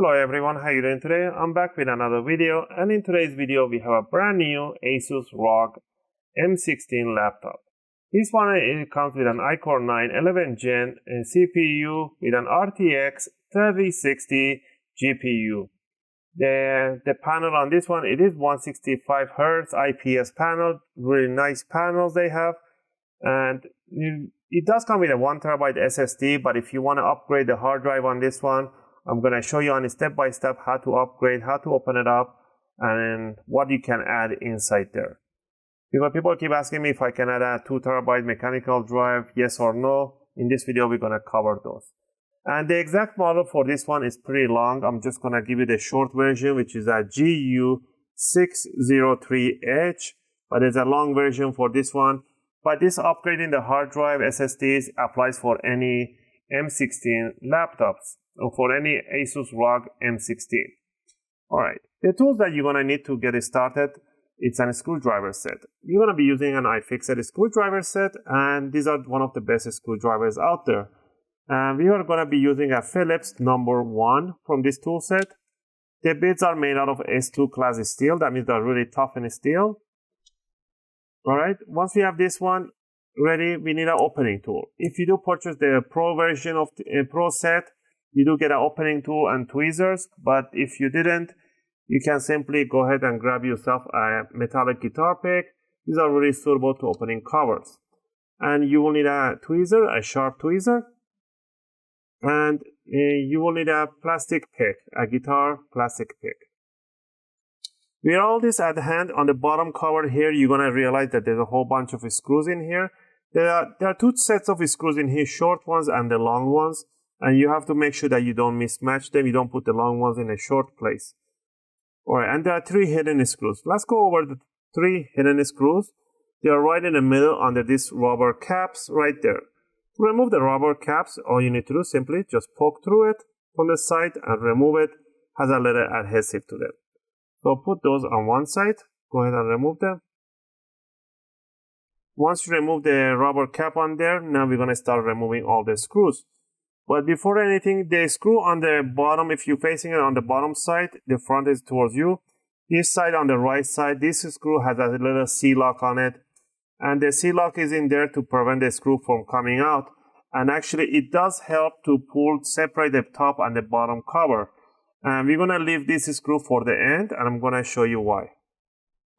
Hello everyone, how are you doing today? I'm back with another video, and in today's video we have a brand new ASUS Rog M16 laptop. This one it comes with an iCore 9 11th Gen and CPU with an RTX 3060 GPU. The panel on this one, it is 165Hz IPS panel, really nice panels they have, and it does come with a 1TB SSD, but if you want to upgrade the hard drive on this one, I'm going to show you on a step-by-step how to upgrade, how to open it up, and what you can add inside there. Because people keep asking me if I can add a 2TB mechanical drive, yes or no. In this video, we're going to cover those. And the exact model for this one is pretty long. I'm just going to give you the short version, which is a Gu603hm, but there's a long version for this one. But this upgrading the hard drive SSDs applies for any M16 laptops, or for any ASUS Rog M16. Alright, the tools that you're going to need to get it started, it's a screwdriver set. You're going to be using an UFIXTEK screwdriver set, and these are one of the best screwdrivers out there. And we are going to be using a Phillips #1 from this tool set. The bits are made out of S2 class steel, that means they're really tough in steel. Alright, once we have this one ready, we need an opening tool. If you do purchase the Pro version of the Pro set, you do get an opening tool and tweezers, but if you didn't, you can simply go ahead and grab yourself a metallic guitar pick. These are really suitable to opening covers. And you will need a tweezer, a sharp tweezer, and you will need a plastic pick, a guitar plastic pick. With all this at hand, on the bottom cover here, you're going to realize that there's a whole bunch of screws in here. There are two sets of screws in here, short ones and the long ones. And you have to make sure that you don't mismatch them. You don't put the long ones in a short place. Alright, and there are 3 hidden screws. Let's go over the 3 hidden screws. They are right in the middle under these rubber caps right there. To remove the rubber caps, all you need to do is simply just poke through it from the side and remove it. Has a little adhesive to them. So put those on one side. Go ahead and remove them. Once you remove the rubber cap on there, now we're going to start removing all the screws. But before anything, the screw on the bottom, if you're facing it on the bottom side, the front is towards you. This side on the right side, this screw has a little C-lock on it. And the C-lock is in there to prevent the screw from coming out. And actually, it does help to separate the top and the bottom cover. And we're going to leave this screw for the end, and I'm going to show you why.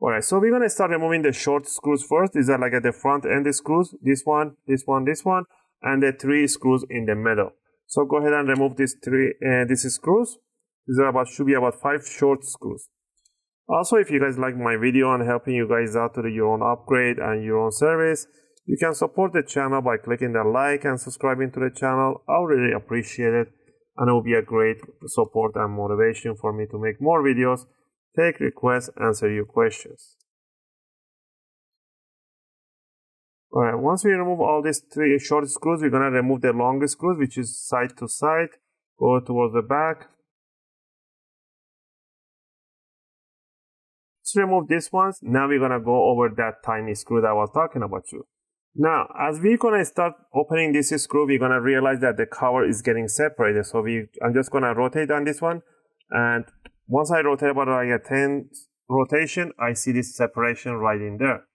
Alright, so we're going to start removing the short screws first. These are like at the front end screws. This one, this one, this one, and the 3 screws in the middle. So go ahead and remove these screws. These are should be about 5 short screws. Also, if you guys like my video on helping you guys out to do your own upgrade and your own service, you can support the channel by clicking the like and subscribing to the channel. I'll really appreciate it, and it will be a great support and motivation for me to make more videos, take requests, answer your questions. Alright, once we remove all these 3 short screws, we're going to remove the long screws, which is side to side, go towards the back. Let's remove these ones. Now we're going to go over that tiny screw that I was talking about you. Now, as we're going to start opening this screw, we're going to realize that the cover is getting separated. So I'm just going to rotate on this one. And once I rotate about like a 10 rotation, I see this separation right in there.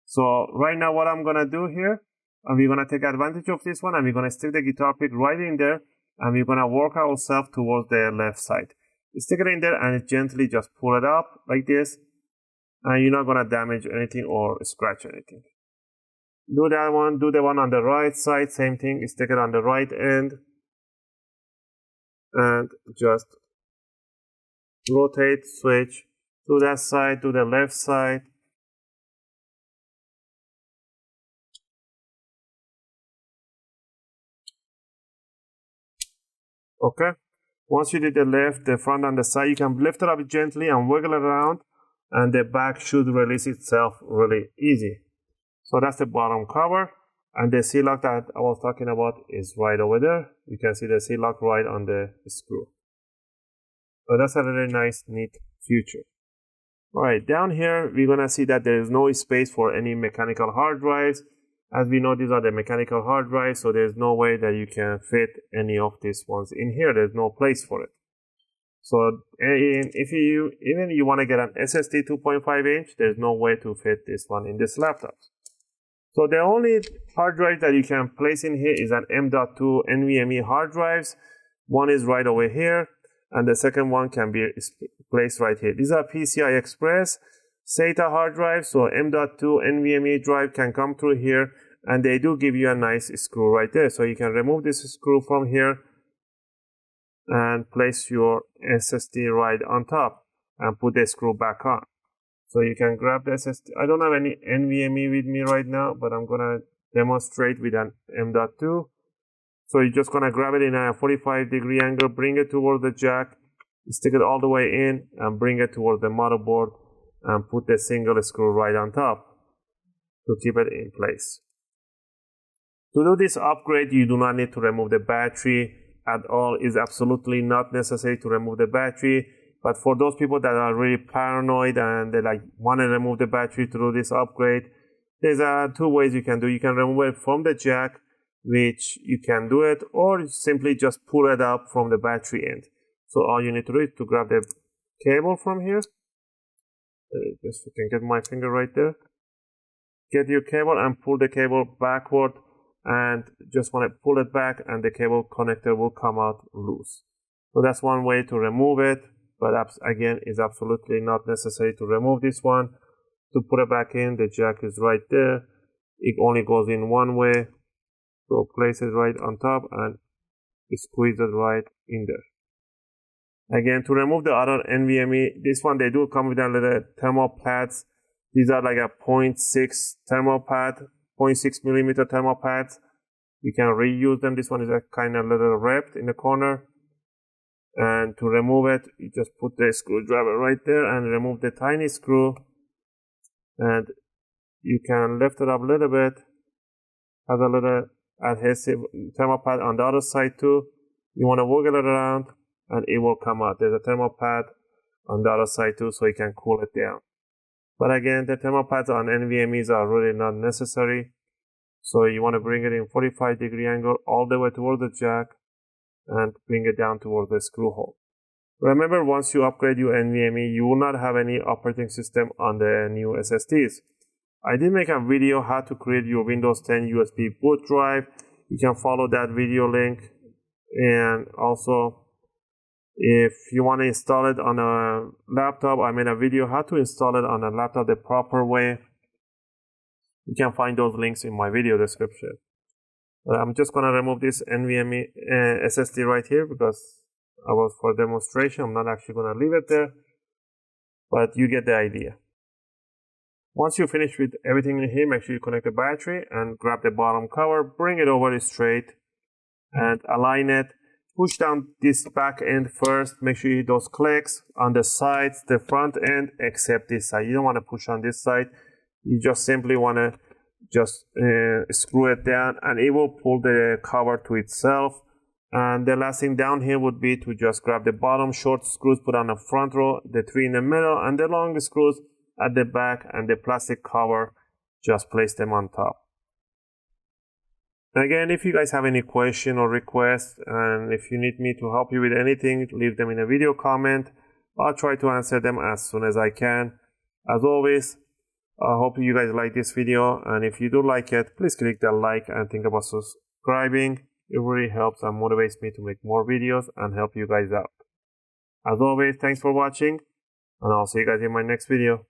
So right now what I'm going to do here, we're going to take advantage of this one, and we're going to stick the guitar pick right in there, and we're going to work ourselves towards the left side. Stick it in there and gently just pull it up like this, and you're not going to damage anything or scratch anything. Do that one, do the one on the right side, same thing, stick it on the right end, and just rotate, switch to that side, to the left side. Okay, once you did the left, the front, and the side, you can lift it up gently and wiggle it around, and the back should release itself really easy. So that's the bottom cover, and the C-lock that I was talking about is right over there. You can see the C-lock right on the screw. So that's a really nice, neat feature. Alright, down here, we're going to see that there is no space for any mechanical hard drives. As we know, these are the mechanical hard drives, so there's no way that you can fit any of these ones in here. There's no place for it. So if you want to get an SSD 2.5 inch, there's no way to fit this one in this laptop. So the only hard drive that you can place in here is an M.2 NVMe hard drives. One is right over here, and the second one can be placed right here. These are PCI Express SATA hard drives, so M.2 NVMe drive can come through here, and they do give you a nice screw right there. So you can remove this screw from here and place your SSD right on top and put the screw back on. So you can grab the SSD. I don't have any NVMe with me right now, but I'm gonna demonstrate with an M.2. So you're just gonna grab it in a 45-degree angle, bring it toward the jack, stick it all the way in, and bring it toward the motherboard, and put the single screw right on top to keep it in place. To do this upgrade, you do not need to remove the battery at all. It's absolutely not necessary to remove the battery. But for those people that are really paranoid and they want to remove the battery to do this upgrade, there's two ways you can do. You can remove it from the jack, which you can do it, or simply just pull it up from the battery end. So all you need to do is to grab the cable from here. Just you can get my finger right there. Get your cable and pull the cable backward, and just want to pull it back, and the cable connector will come out loose. So that's one way to remove it, but again, it's absolutely not necessary to remove this one. To put it back in, the jack is right there. It only goes in one way. So place it right on top and squeeze it right in there. Again, to remove the other NVMe, this one they do come with a little thermal pads. These are like a 0.6 thermal pad, 0.6 millimeter thermal pads. You can reuse them. This one is a kind of little wrapped in the corner. And to remove it, you just put the screwdriver right there and remove the tiny screw. And you can lift it up a little bit. Has a little adhesive thermal pad on the other side too. You want to wiggle it around and it will come out. There's a thermal pad on the other side too, so you can cool it down. But again, the thermal pads on NVMEs are really not necessary. So you want to bring it in 45-degree angle all the way towards the jack and bring it down towards the screw hole. Remember, once you upgrade your NVMe, you will not have any operating system on the new SSDs. I did make a video how to create your Windows 10 USB boot drive. You can follow that video link. And also, if you want to install it on a laptop, I made a video how to install it on a laptop the proper way. You can find those links in my video description. I'm just going to remove this NVMe SSD right here because I was for demonstration. I'm not actually going to leave it there, but you get the idea. Once you finish with everything in here, make sure you connect the battery and grab the bottom cover, bring it over straight and align it. Push down this back end first. Make sure you hit those clicks on the sides, the front end, except this side. You don't want to push on this side. You just simply want to just screw it down and it will pull the cover to itself. And the last thing down here would be to just grab the bottom short screws, put on the front row, the three in the middle, and the long screws at the back, and the plastic cover, just place them on top. Again, if you guys have any question or request, and if you need me to help you with anything, leave them in a video comment. I'll try to answer them as soon as I can. As always, I hope you guys like this video, and if you do like it, please click that like and think about subscribing. It really helps and motivates me to make more videos and help you guys out. As always, thanks for watching, and I'll see you guys in my next video.